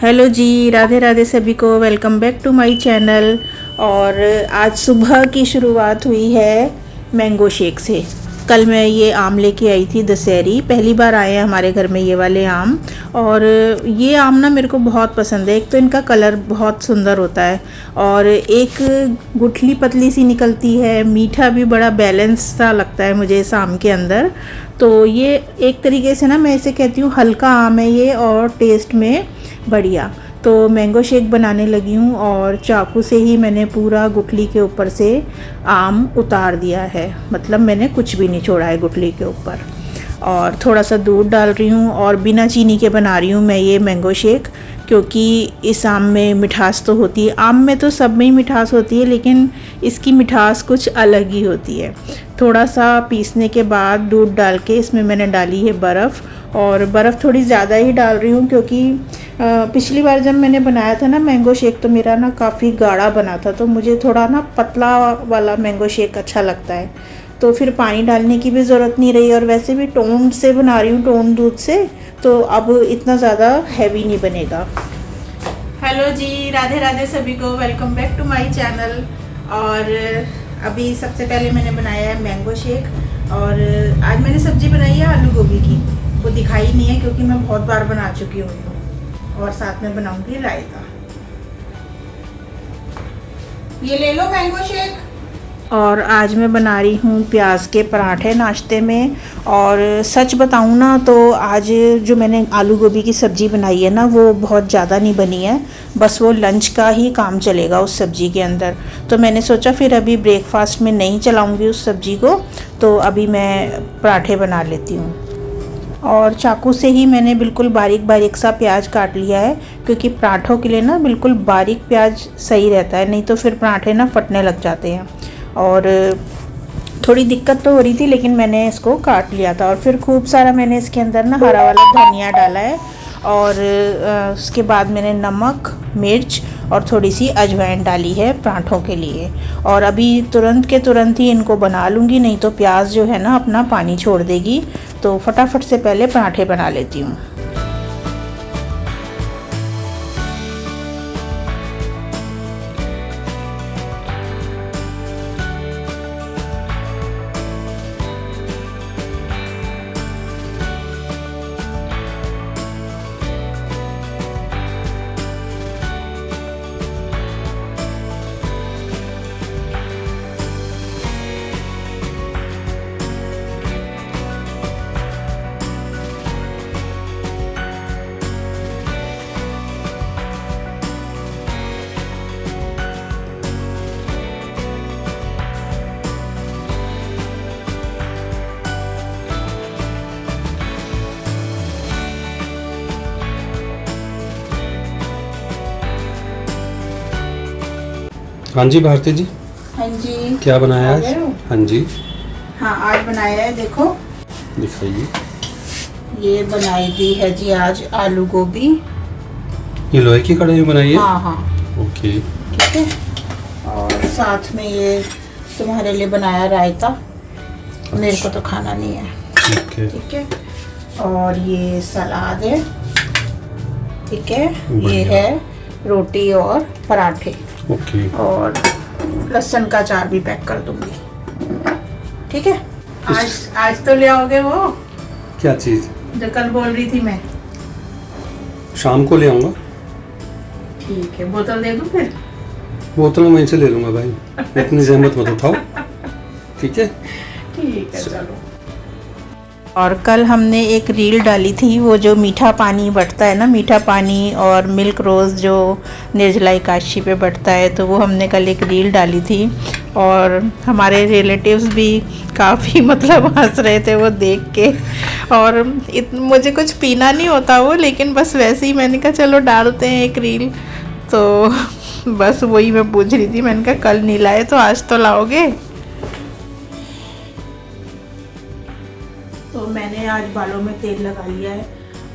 Hello जी, राधे राधे सभी को। Welcome back to my channel. और आज सुबह की शुरुआत हुई है मैंगो शेक से। कल मैं ये आम लेके आई थी दशहरी, पहली बार आए हैं हमारे घर में ये वाले आम। और ये आम ना मेरे को बहुत पसंद है। एक तो इनका कलर बहुत सुंदर होता है और एक गुठली पतली सी निकलती है, मीठा भी बड़ा बैलेंस सा लगता है मुझे इस आम के अंदर। तो ये एक तरीके से ना मैं इसे कहती हूँ हल्का आम है ये, और टेस्ट में बढ़िया। तो मैंगो शेक बनाने लगी हूँ और चाकू से ही मैंने पूरा गुठली के ऊपर से आम उतार दिया है, मतलब मैंने कुछ भी नहीं छोड़ा है गुठली के ऊपर। और थोड़ा सा दूध डाल रही हूँ और बिना चीनी के बना रही हूँ मैं ये मैंगो शेक, क्योंकि इस आम में मिठास तो होती है। आम में तो सब में ही मिठास होती है, लेकिन इसकी मिठास कुछ अलग ही होती है। थोड़ा सा पीसने के बाद दूध डाल के इसमें मैंने डाली है बर्फ़, और बर्फ़ थोड़ी ज़्यादा ही डाल रही हूँ क्योंकि पिछली बार जब मैंने बनाया था ना मैंगो शेक तो मेरा ना काफ़ी गाढ़ा बना था, तो मुझे थोड़ा ना पतला वाला मैंगो शेक अच्छा लगता है। तो फिर पानी डालने की भी ज़रूरत नहीं रही, और वैसे भी टोंड से बना रही हूँ, टोंड दूध से, तो अब इतना ज़्यादा हैवी नहीं बनेगा। हेलो जी, राधे राधे सभी को। Welcome back to my channel. और अभी सबसे पहले मैंने बनाया है मैंगो शेक, और आज मैंने सब्ज़ी बनाई है आलू गोभी की। वो दिखाई नहीं है क्योंकि मैं बहुत बार बना चुकी हूँ, और साथ में बनाऊंगी रायता। ये ले लो मैंगो शेक। और आज मैं बना रही हूँ प्याज के पराठे नाश्ते में। और सच बताऊँ ना तो आज जो मैंने आलू गोभी की सब्ज़ी बनाई है ना वो बहुत ज़्यादा नहीं बनी है, बस वो लंच का ही काम चलेगा उस सब्ज़ी के अंदर। तो मैंने सोचा फिर अभी ब्रेकफास्ट में नहीं चलाऊँगी उस सब्ज़ी को, तो अभी मैं पराठे बना लेती हूँ। और चाकू से ही मैंने बिल्कुल बारीक बारीक सा प्याज काट लिया है, क्योंकि पराठों के लिए ना बिल्कुल बारीक प्याज सही रहता है, नहीं तो फिर पराठे ना फटने लग जाते हैं। और थोड़ी दिक्कत तो हो रही थी, लेकिन मैंने इसको काट लिया था। और फिर खूब सारा मैंने इसके अंदर ना हरा वाला धनिया डाला है, और उसके बाद मैंने नमक, मिर्च और थोड़ी सी अजवाइन डाली है पराठों के लिए। और अभी तुरंत के तुरंत ही इनको बना लूँगी, नहीं तो प्याज जो है ना अपना पानी छोड़ देगी। तो फटाफट से पहले पराठे बना लेती हूँ। हाँ जी भारती जी। हाँ जी, क्या बनाया आज? हाँ जी, हाँ आज बनाया है, देखो दिखाइए। ये बनाई थी है जी आज आलू गोभी। ये लोहे की कढ़ाई में बनाई है? हाँ हाँ, ओके, ठीक है। और साथ में ये तुम्हारे लिए बनाया रायता। मेरे को तो खाना नहीं है, ठीक है। और ये सलाद है, ठीक है। ये है रोटी और पराठे। ओके। और लहसुन का अचार भी पैक कर दूंगी, ठीक है। आज तो ले आओगे वो क्या चीज़? जो कल बोल रही थी मैं। शाम को ले आऊँगा। ठीक है, बोतल दे दूं फिर? बोतल मैं वहीं से ले लूँगा भाई, इतनी जहमत मत उठाओ, ठीक है। ठीक है, चलो। और कल हमने एक रील डाली थी, वो जो मीठा पानी बटता है ना, मीठा पानी और मिल्क रोज़ जो निर्जला एकादशी पे बटता है, तो वो हमने कल एक रील डाली थी। और हमारे रिलेटिव्स भी काफ़ी मतलब हंस रहे थे वो देख के। और मुझे कुछ पीना नहीं होता वो, लेकिन बस वैसे ही मैंने कहा चलो डालते हैं एक रील। तो बस वही मैं पूछ रही थी, मैंने कहा कल नहीं लाए तो आज तो लाओगे। तो मैंने आज बालों में तेल लगा लिया है,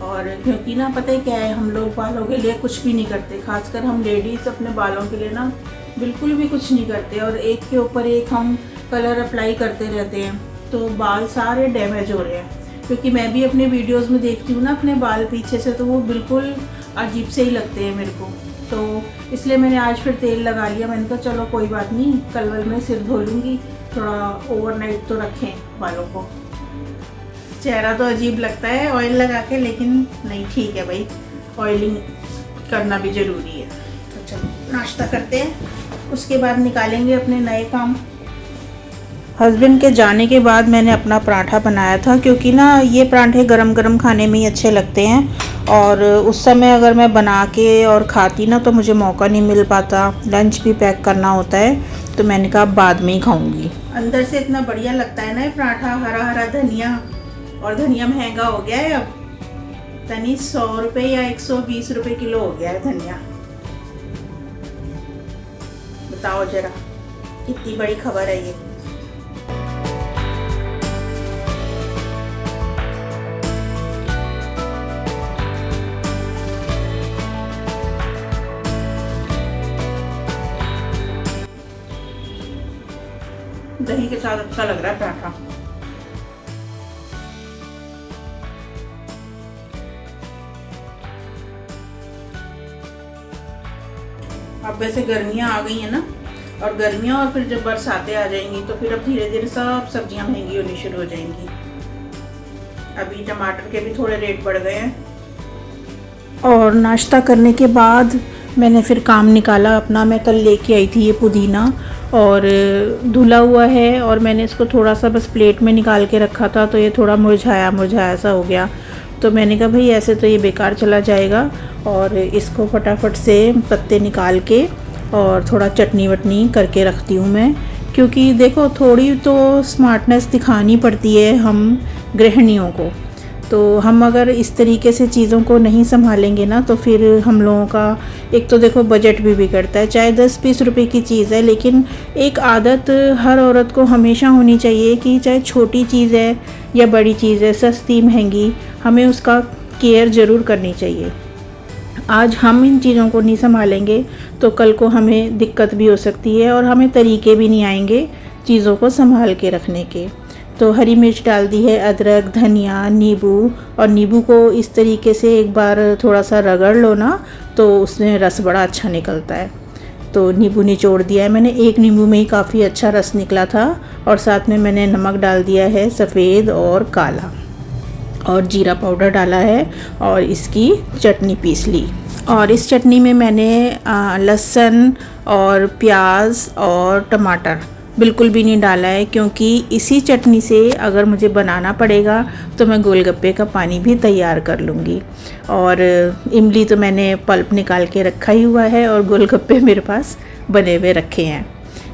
और क्योंकि ना पता है क्या है, हम लोग बालों के लिए कुछ भी नहीं करते, खासकर हम लेडीज़ अपने बालों के लिए ना बिल्कुल भी कुछ नहीं करते, और एक के ऊपर एक हम कलर अप्लाई करते रहते हैं, तो बाल सारे डैमेज हो रहे हैं। क्योंकि मैं भी अपने वीडियोस में देखती हूँ ना अपने बाल पीछे से, तो वो बिल्कुल अजीब से ही लगते हैं मेरे को। तो इसलिए मैंने आज फिर तेल लगा लिया। मैंने कहा चलो कोई बात नहीं, कल वल में सिर धो लूँगी, थोड़ा ओवरनाइट तो रखें बालों को। चेहरा तो अजीब लगता है ऑयल लगा के, लेकिन नहीं, ठीक है भाई, ऑयलिंग करना भी ज़रूरी है। तो चलो नाश्ता करते हैं, उसके बाद निकालेंगे अपने नए काम। हस्बैंड के जाने के बाद मैंने अपना पराठा बनाया था, क्योंकि ना ये पराठे गरम गरम खाने में ही अच्छे लगते हैं, और उस समय अगर मैं बना के और खाती ना तो मुझे मौका नहीं मिल पाता, लंच भी पैक करना होता है, तो मैंने कहा बाद में ही खाऊंगी। अंदर से इतना बढ़िया लगता है ना ये पराठा, हरा हरा धनिया, और धनिया महंगा हो गया है अब, तनी 100 रुपये या 120 रुपये किलो हो गया है धनिया। बताओ जरा कितनी बड़ी खबर है ये। दही के साथ अच्छा लग रहा है पराठा। अब वैसे गर्मियाँ आ गई हैं ना, और गर्मियाँ और फिर जब बरसातें आ जाएंगी तो फिर अब धीरे धीरे सब सब्जियां महंगी होनी शुरू हो जाएंगी। अभी टमाटर के भी थोड़े रेट बढ़ गए हैं। और नाश्ता करने के बाद मैंने फिर काम निकाला अपना। मैं कल लेके आई थी ये पुदीना, और धुला हुआ है, और मैंने इसको थोड़ा सा बस प्लेट में निकाल के रखा था, तो ये थोड़ा मुरझाया मुरझाया सा हो गया। तो मैंने कहा भाई ऐसे तो ये बेकार चला जाएगा, और इसको फटाफट से पत्ते निकाल के और थोड़ा चटनी वटनी करके रखती हूँ मैं, क्योंकि देखो थोड़ी तो स्मार्टनेस दिखानी पड़ती है हम गृहिणियों को। तो हम अगर इस तरीके से चीज़ों को नहीं संभालेंगे ना, तो फिर हम लोगों का एक तो देखो बजट भी बिगड़ता है। चाहे 10-20 रुपए की चीज़ है, लेकिन एक आदत हर औरत को हमेशा होनी चाहिए कि चाहे छोटी चीज़ है या बड़ी चीज़ है, सस्ती महंगी, हमें उसका केयर ज़रूर करनी चाहिए। आज हम इन चीज़ों को नहीं संभालेंगे तो कल को हमें दिक्कत भी हो सकती है, और हमें तरीके भी नहीं आएंगे चीज़ों को संभाल के रखने के। तो हरी मिर्च डाल दी है, अदरक, धनिया, नींबू, और नींबू को इस तरीके से एक बार थोड़ा सा रगड़ लो ना, तो उसमें रस बड़ा अच्छा निकलता है। तो नींबू निचोड़ दिया है मैंने, एक नींबू में ही काफ़ी अच्छा रस निकला था। और साथ में मैंने नमक डाल दिया है, सफ़ेद और काला, और जीरा पाउडर डाला है, और इसकी चटनी पीस ली। और इस चटनी में मैंने लहसुन और प्याज और टमाटर बिल्कुल भी नहीं डाला है, क्योंकि इसी चटनी से अगर मुझे बनाना पड़ेगा तो मैं गोलगप्पे का पानी भी तैयार कर लूँगी। और इमली तो मैंने पल्प निकाल के रखा ही हुआ है, और गोलगप्पे मेरे पास बने हुए रखे हैं,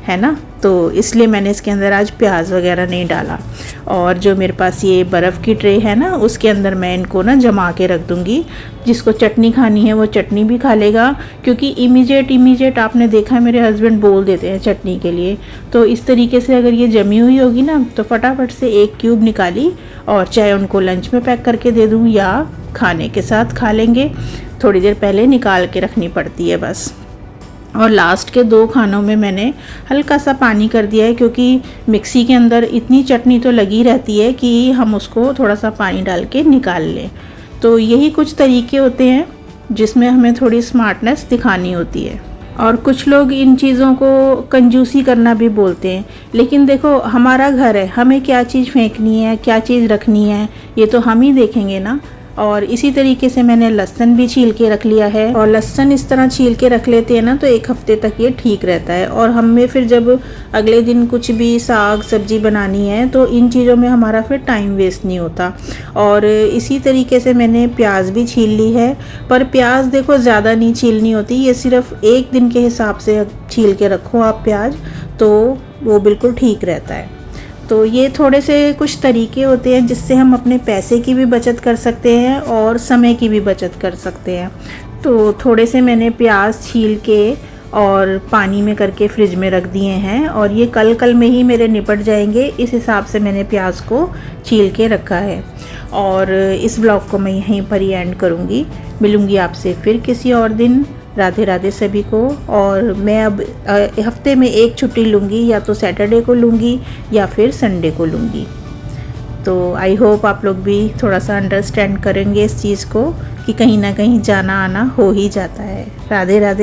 है ना। तो इसलिए मैंने इसके अंदर आज प्याज वगैरह नहीं डाला। और जो मेरे पास ये बर्फ़ की ट्रे है ना, उसके अंदर मैं इनको ना जमा के रख दूँगी। जिसको चटनी खानी है वो चटनी भी खा लेगा, क्योंकि इमीडिएट आपने देखा है मेरे हस्बैंड बोल देते हैं चटनी के लिए। तो इस तरीके से अगर ये जमी हुई होगी ना, तो फटाफट से एक क्यूब निकाली, और चाहे उनको लंच में पैक करके दे दूँ या खाने के साथ खा लेंगे। थोड़ी देर पहले निकाल के रखनी पड़ती है बस। और लास्ट के 2 खानों में मैंने हल्का सा पानी कर दिया है, क्योंकि मिक्सी के अंदर इतनी चटनी तो लगी रहती है कि हम उसको थोड़ा सा पानी डाल के निकाल लें। तो यही कुछ तरीके होते हैं जिसमें हमें थोड़ी स्मार्टनेस दिखानी होती है। और कुछ लोग इन चीज़ों को कंजूसी करना भी बोलते हैं, लेकिन देखो हमारा घर है, हमें क्या चीज़ फेंकनी है, क्या चीज़ रखनी है, ये तो हम ही देखेंगे ना। और इसी तरीके से मैंने लहसुन भी छील के रख लिया है, और लहसुन इस तरह छील के रख लेते हैं ना तो 1 हफ्ते तक ये ठीक रहता है। और हमें फिर जब अगले दिन कुछ भी साग सब्जी बनानी है तो इन चीज़ों में हमारा फिर टाइम वेस्ट नहीं होता। और इसी तरीके से मैंने प्याज भी छील ली है, पर प्याज देखो ज़्यादा नहीं छीलनी होती, ये सिर्फ 1 दिन के हिसाब से छील के रखो आप प्याज, तो वो बिल्कुल ठीक रहता है। तो ये थोड़े से कुछ तरीके होते हैं जिससे हम अपने पैसे की भी बचत कर सकते हैं और समय की भी बचत कर सकते हैं। तो थोड़े से मैंने प्याज छील के और पानी में करके फ्रिज में रख दिए हैं, और ये कल में ही मेरे निपट जाएंगे, इस हिसाब से मैंने प्याज को छील के रखा है। और इस ब्लॉग को मैं यहीं पर ही एंड करूँगी। मिलूँगी आपसे फिर किसी और दिन। राधे राधे सभी को। और मैं अब हफ्ते में 1 छुट्टी लूँगी, या तो सैटरडे को लूँगी या फिर संडे को लूँगी। तो आई होप आप लोग भी थोड़ा सा अंडरस्टैंड करेंगे इस चीज़ को कि कहीं ना कहीं जाना आना हो ही जाता है। राधे राधे।